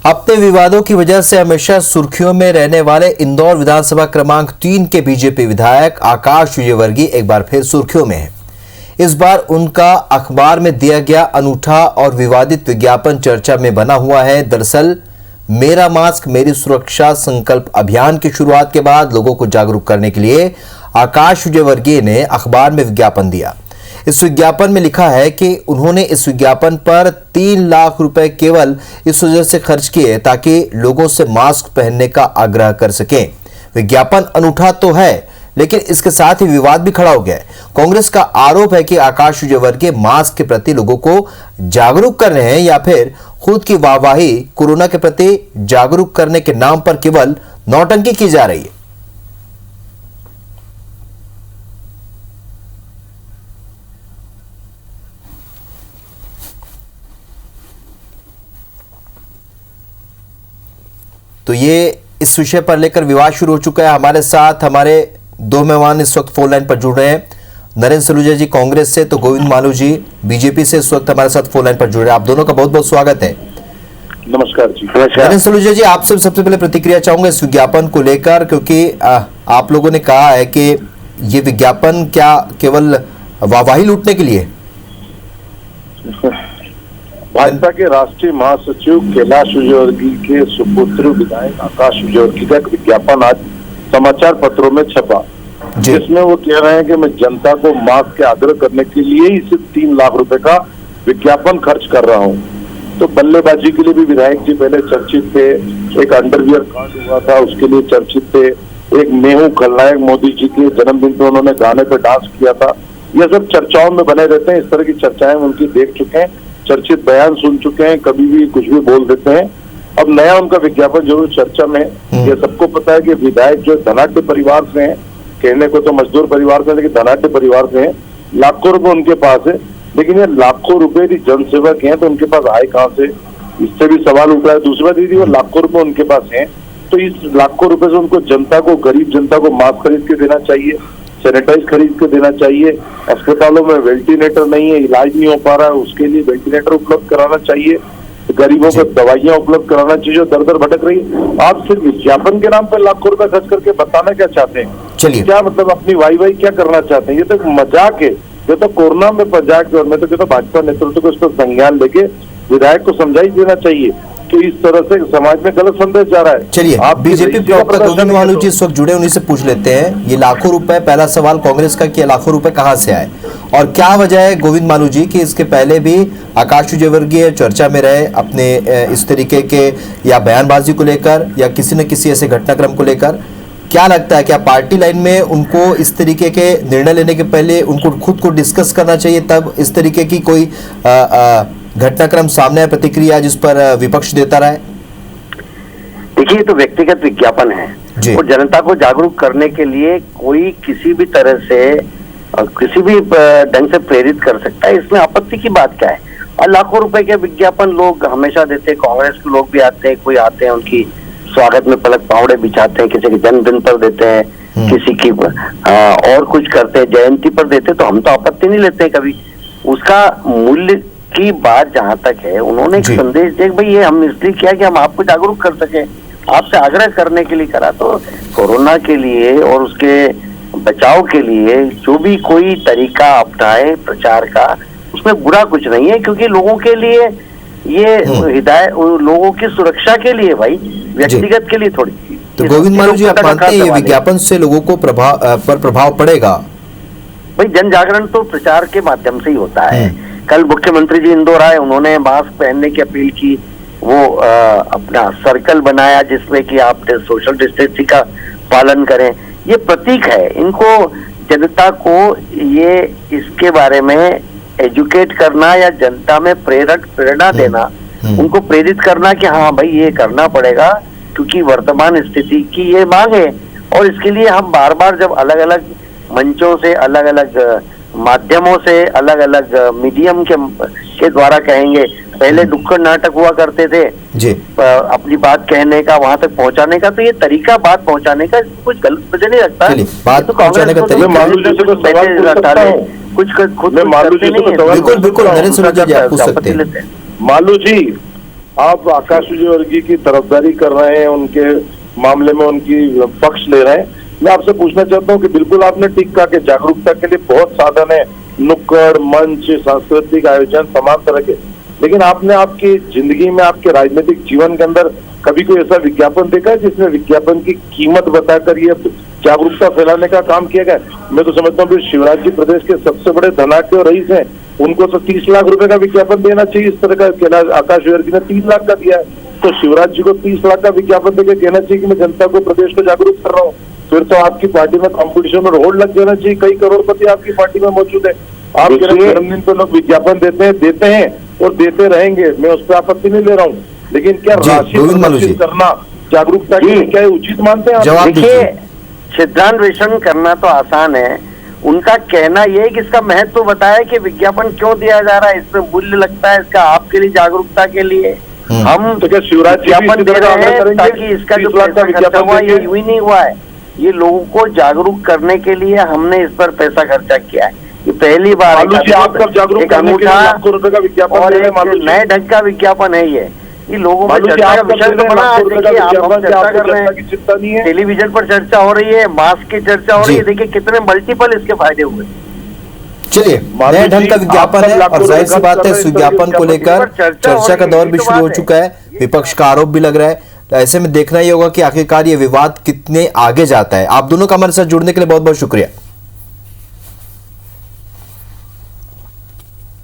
अपने विवादों की वजह से हमेशा सुर्खियों में रहने वाले इंदौर विधानसभा क्रमांक 3 के बीजेपी विधायक आकाश विजयवर्गीय एक बार फिर सुर्खियों में है। इस बार उनका अखबार में दिया गया अनूठा और विवादित विज्ञापन चर्चा में बना हुआ है। दरअसल मेरा मास्क मेरी सुरक्षा संकल्प अभियान की शुरुआत के बाद लोगों को जागरूक करने के लिए आकाश विजयवर्गीय ने अखबार में विज्ञापन दिया। इस विज्ञापन में लिखा है कि उन्होंने इस विज्ञापन पर 3 लाख रुपए केवल इस वजह से खर्च किए ताकि लोगों से मास्क पहनने का आग्रह कर सकें। विज्ञापन अनूठा तो है, लेकिन इसके साथ ही विवाद भी खड़ा हो गया है। कांग्रेस का आरोप है कि आकाश विजयवर्गीय मास्क के प्रति लोगों को जागरूक कर रहे हैं या फिर खुद की वाहवाही कोरोना के प्रति जागरूक करने के नाम पर केवल नौटंकी की जा रही है। तो ये इस विषय पर लेकर विवाद शुरू हो चुका है। हमारे साथ हमारे दो मेहमान इस वक्त फोन लाइन पर जुड़ रहे हैं। नरेंद्र सलूजा जी कांग्रेस से, तो गोविंद मालू जी बीजेपी से इस वक्त हमारे साथ फोन लाइन पर जुड़ रहे हैं। आप दोनों का बहुत बहुत स्वागत है। नमस्कार जी। नरेंद्र सलूजा जी, आपसे सबसे पहले प्रतिक्रिया चाहूंगा इस विज्ञापन को लेकर, क्योंकि आप लोगों ने कहा है कि ये विज्ञापन क्या केवल वाहवाही लूटने के लिए? भाजपा के राष्ट्रीय महासचिव कैलाश विजयवर्गीय के सुपुत्र विधायक आकाश विजयवर्गीय का एक विज्ञापन आज समाचार पत्रों में छपा, जिसमें वो कह रहे हैं कि मैं जनता को मास्क के आग्रह करने के लिए ही सिर्फ 3 लाख रुपए का विज्ञापन खर्च कर रहा हूँ। तो बल्लेबाजी के लिए भी विधायक जी पहले चर्चित थे, एक अंडरवियर कांड हुआ था उसके लिए चर्चित थे, एक मेहू खलनायक मोदी जी के जन्मदिन पे उन्होंने गाने पे डांस किया था। यह सब चर्चाओं में बने रहते हैं। इस तरह की चर्चाएं उनकी देख चुके हैं, चर्चित बयान सुन चुके हैं, कभी भी कुछ भी बोल देते हैं। अब नया उनका विज्ञापन जरूर चर्चा में है। ये सबको पता है कि विधायक जो धनाढ्य परिवार से हैं, कहने को तो मजदूर परिवार से, लेकिन धनाढ्य परिवार से हैं, लाखों रुपए उनके पास है, लेकिन ये लाखों रुपए की जनसेवक हैं तो उनके पास आए कहाँ से, इससे भी सवाल उठ रहा है। दूसरा दीदी, वो लाखों रुपए उनके पास हैं तो इस लाखों रुपए से उनको जनता को, गरीब जनता को मास्क खरीद के देना चाहिए, सैनिटाइज खरीद के देना चाहिए। अस्पतालों में वेंटिलेटर नहीं है, इलाज नहीं हो पा रहा है, उसके लिए वेंटिलेटर उपलब्ध कराना चाहिए, गरीबों को दवाइयां उपलब्ध कराना चाहिए जो दर दर भटक रही है। आप सिर्फ विज्ञापन के नाम पर लाखों रुपए खर्च करके बताना क्या चाहते हैं? चलिए, क्या मतलब अपनी वाई क्या करना चाहते हैं? ये तो मजाक है, ये तो कोरोना में मजाक है। और मैं तो कहता भाजपा नेतृत्व को इस पर संज्ञान लेके विधायक को समझाई देना चाहिए कि इस तरह से समाज में गलत संदेश जा रहा है। चलिए, आप बीजेपी प्रवक्ता गोविंद मालू जी इस वक्त जुड़े, उन्हीं से पूछ लेते हैं। ये लाखों रुपए, पहला सवाल कांग्रेस का कि लाखों रुपए कहां से आए और क्या वजह है गोविंद मालू जी कि इसके पहले भी आकाश विजयवर्गीय चर्चा में रहे अपने इस तरीके के या बयानबाजी को लेकर या किसी न किसी ऐसे घटनाक्रम को लेकर? क्या लगता है, क्या पार्टी लाइन में उनको इस तरीके के निर्णय लेने के पहले उनको खुद को डिस्कस करना चाहिए, तब इस तरीके की कोई घटनाक्रम सामने आए, प्रतिक्रिया जिस पर विपक्ष देता रहा है? देखिए, ये तो व्यक्तिगत विज्ञापन है और जनता को जागरूक करने के लिए कोई किसी भी तरह से किसी भी ढंग से प्रेरित कर सकता है, इसमें आपत्ति की बात क्या है? और लाखों रुपए के विज्ञापन लोग हमेशा देते हैं, कांग्रेस के लोग भी आते हैं, कोई आते हैं उनकी स्वागत में पलक पावड़े बिछाते हैं, किसी के जन्मदिन पर देते हैं, किसी की और कुछ करते हैं, जयंती पर देते हैं, तो हम तो आपत्ति नहीं लेते कभी। उसका मूल्य की बात जहां तक है, उन्होंने एक संदेश दिया भाई ये हम इसलिए किया कि हम आपको जागरूक कर सके, आपसे आग्रह करने के लिए करा। तो कोरोना के लिए और उसके बचाव के लिए जो भी कोई तरीका अपनाए प्रचार का, उसमें बुरा कुछ नहीं है, क्योंकि लोगों के लिए ये हिदायत, लोगों की सुरक्षा के लिए भाई, व्यक्तिगत के लिए थोड़ी। तो गोविंद मालू जी, आप मानते हैं ये विज्ञापन से लोगों को प्रभाव पड़ेगा? भाई, जन जागरण तो प्रचार के माध्यम से ही होता है। कल मुख्यमंत्री जी इंदौर आए, उन्होंने मास्क पहनने की अपील की, वो अपना सर्कल बनाया जिसमें कि आप सोशल डिस्टेंसिंग का पालन करें। ये प्रतीक है, इनको जनता को ये इसके बारे में एजुकेट करना या जनता में प्रेरणा देना, उनको प्रेरित करना कि हाँ भाई ये करना पड़ेगा क्योंकि वर्तमान स्थिति की ये मांग है। और इसके लिए हम बार बार जब अलग अलग मंचों से, अलग अलग माध्यमों से, अलग अलग मीडियम के द्वारा कहेंगे। पहले नुक्कड़ नाटक हुआ करते थे जी, अपनी बात कहने का, वहां तक पहुंचाने का, तो ये तरीका बात पहुंचाने का कुछ गलत मुझे नहीं लगता। बात तो कांग्रेस को कुछ खुद बिल्कुल नरेंद्र सलूजा जी आप पूछ सकते हैं। मालू जी, आप आकाश विजयवर्गीय की तरफदारी कर रहे हैं, उनके मामले में उनकी पक्ष ले रहे हैं। मैं आपसे पूछना चाहता हूं कि बिल्कुल आपने ठीक कहा कि जागरूकता के लिए बहुत साधन है, नुक्कड़, मंच, सांस्कृतिक आयोजन, तमाम तरह के, लेकिन आपने आपकी जिंदगी में, आपके राजनीतिक जीवन के अंदर कभी कोई ऐसा विज्ञापन देखा है जिसमें विज्ञापन की कीमत बताकर ये जागरूकता फैलाने का काम किया गया? मैं तो समझता हूँ शिवराज जी प्रदेश के सबसे बड़े धनाढ्य और रईस हैं, उनको तो 30 लाख रुपए का विज्ञापन देना चाहिए। इस तरह का कैलाश आकाश विजयवर्गीय ने 3 लाख का दिया है, तो शिवराज जी को 30 लाख का विज्ञापन देकर कहना चाहिए कि मैं जनता को, प्रदेश को जागरूक कर रहा हूँ। फिर तो आपकी पार्टी में कंपटीशन और होल्ड लग जाना चाहिए। कई करोड़पति आपकी पार्टी में मौजूद है। आप जन्मदिन पे लोग विज्ञापन देते हैं और देते रहेंगे, मैं उस पर आपत्ति नहीं ले रहा हूँ, लेकिन क्या राशि प्रदर्शित करना जागरूकता के लिए क्या उचित मानते हैं? देखिए, सिद्धांत वेषण करना तो आसान है, उनका कहना यह है कि इसका महत्व बताया कि विज्ञापन क्यों दिया जा रहा है, इसमें मूल्य लगता है इसका आपके लिए, जागरूकता के लिए। हम तो क्या शिवराज विज्ञापन दे रहे हैं ताकि इसका जो पैसा खर्चा हुआ ये यूं ही नहीं हुआ है, ये लोगों को जागरूक करने के लिए हमने इस पर पैसा खर्चा किया है। ये पहली बार आप कब जागरूक करने के लिए लाखों रुपए का विज्ञापन और एक नए ढंग का विज्ञापन है ये लोगों में चर्चा का विषय तो बना। देखिए, आप चर्चा कर रहे हैं, टेलीविजन पर चर्चा हो रही है, मास्क की चर्चा हो रही है, देखिए कितने मल्टीपल इसके फायदे हुए। चलिए, नए ढंग का विज्ञापन है और जाहिर सी बात है इस विज्ञापन को लेकर चर्चा का दौर भी शुरू हो चुका है, विपक्ष का आरोप भी लग रहा है। ऐसे में देखना ही होगा कि आखिरकार ये विवाद कितने आगे जाता है। आप दोनों का हमारे साथ जुड़ने के लिए बहुत बहुत शुक्रिया।